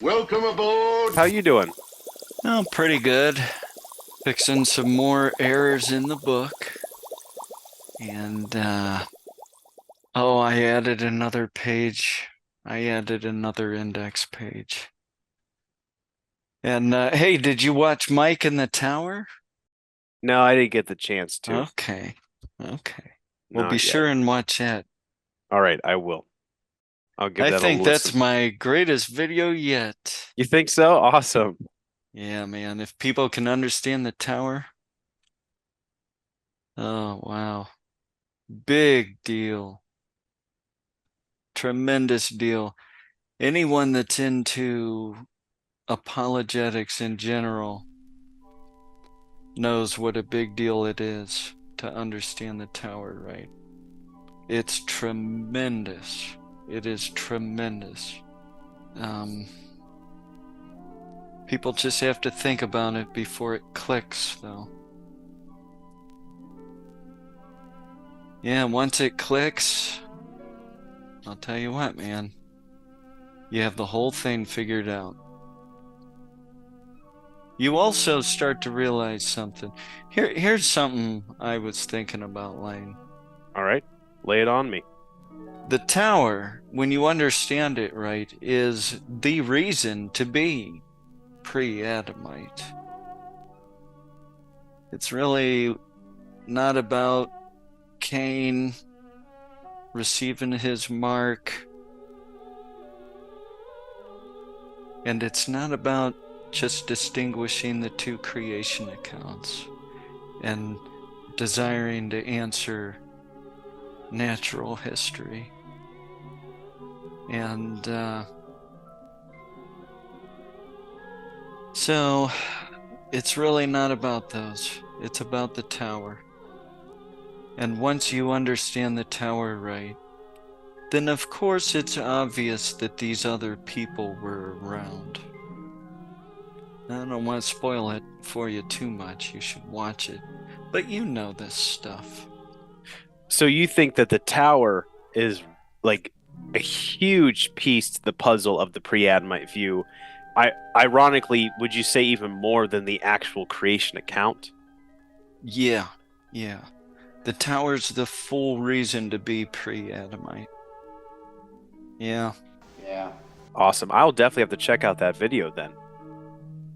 Welcome aboard. How you doing? Oh, pretty good. Fixing some more errors in the book. And, I added another page. I added another index page. And, hey, did you watch Mike in the Tower? No, I didn't get the chance to. Okay. Well, Not be yet. sure and watch that. All right, I will. I'll give I that a think that's listen. my greatest video yet. You think so? Awesome. Yeah, man. If people can understand the Tower. Oh, wow. Big deal. Tremendous deal. Anyone that's into apologetics in general knows what a big deal it is to understand the Tower right. It's tremendous. It is tremendous. People just have to think about it before it clicks, though. Yeah, once it clicks, I'll tell you what, man. You have the whole thing figured out. You also start to realize something. Here's something I was thinking about, Lane. All right, lay it on me. The Tower, when you understand it right, is the reason to be pre-Adamite. It's really not about Cain receiving his mark, and it's not about just distinguishing the two creation accounts and desiring to answer natural history. And so it's really not about those. It's about the Tower. And once you understand the Tower right, then of course it's obvious that these other people were around. I don't want to spoil it for you too much. You should watch it. But you know this stuff. So you think that the tower is like a huge piece to the puzzle of the pre-Adamite view? Ironically, would you say even more than the actual creation account? Yeah. The Tower's the full reason to be pre-Adamite. Yeah. Awesome. I'll definitely have to check out that video then.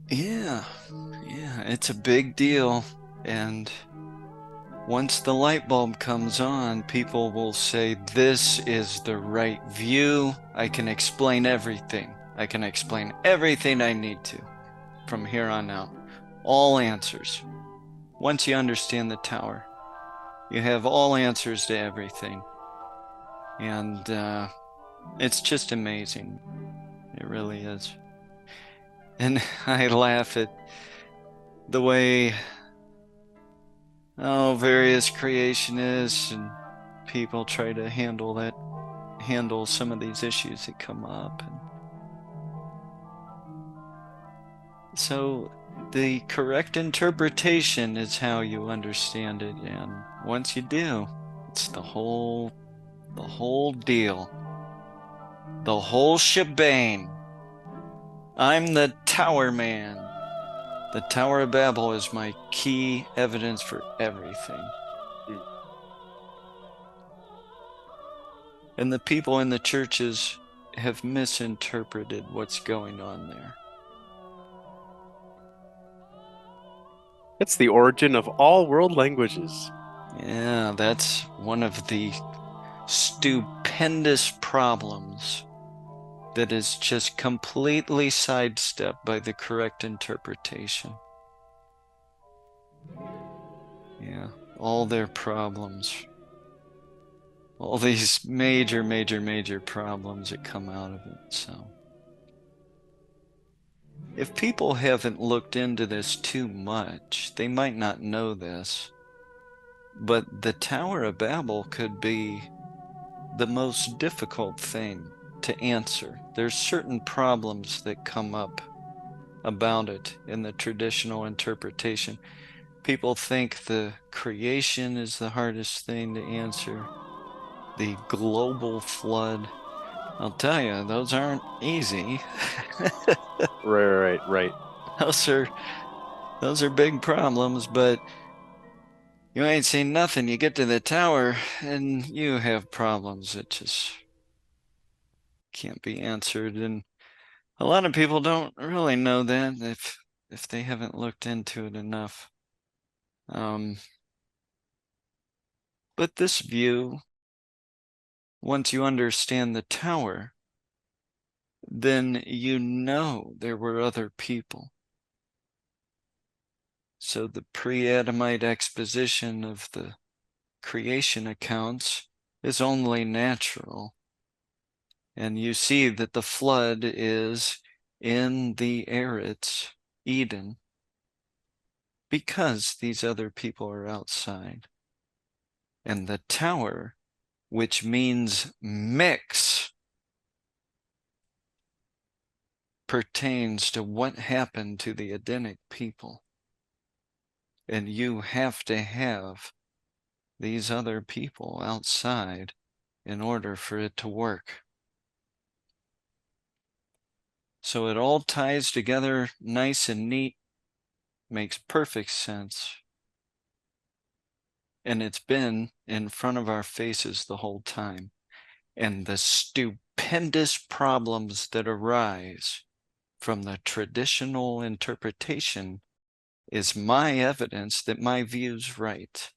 Yeah, it's a big deal. And once the light bulb comes on, people will say, this is the right view. I can explain everything. I can explain everything I need to from here on out. All answers. Once you understand the Tower, you have all answers to everything. And it's just amazing. It really is. And I laugh at the way various creationists and people try to handle some of these issues that come up. And so the correct interpretation is how you understand it, and once you do, it's the whole deal, the whole shebang. I'm the Tower Man. The Tower of Babel is my key evidence for everything. And the people in the churches have misinterpreted what's going on there. It's the origin of all world languages. Yeah, that's one of the stupendous problems that is just completely sidestepped by the correct interpretation. Yeah, all their problems. All these major problems that come out of it. So if people haven't looked into this too much, they might not know this, but the Tower of Babel could be the most difficult thing to answer. There's certain problems that come up about it in the traditional interpretation. People think the creation is the hardest thing to answer, the global flood. I'll tell you, those aren't easy. Right. Those are those are big problems, but you ain't seen nothing. You get to the tower and you have problems that just can't be answered. And a lot of people don't really know that if they haven't looked into it enough. But this view, once you understand the tower, then you know there were other people. So the pre-Adamite exposition of the creation accounts is only natural. And you see that the flood is in the Eretz, Eden, because these other people are outside. And the tower, which means mix, pertains to what happened to the Edenic people. And you have to have these other people outside in order for it to work. So it all ties together nice and neat, makes perfect sense. And it's been in front of our faces the whole time. And the stupendous problems that arise from the traditional interpretation is my evidence that my view's right.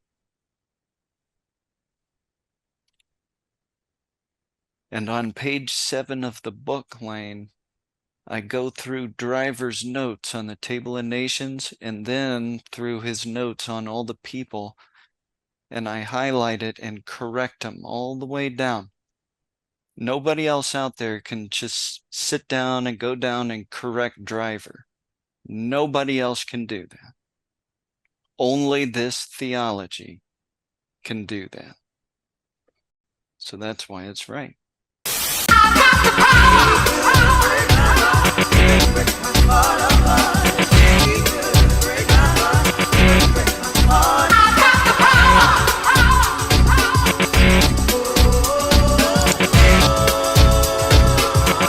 And on page 7 of the book, Lane, I go through Driver's notes on the Table of Nations and then through his notes on all the people, and I highlight it and correct them all the way down. Nobody else out there can just sit down and go down and correct Driver. Nobody else can do that. Only this theology can do that. So that's why it's right.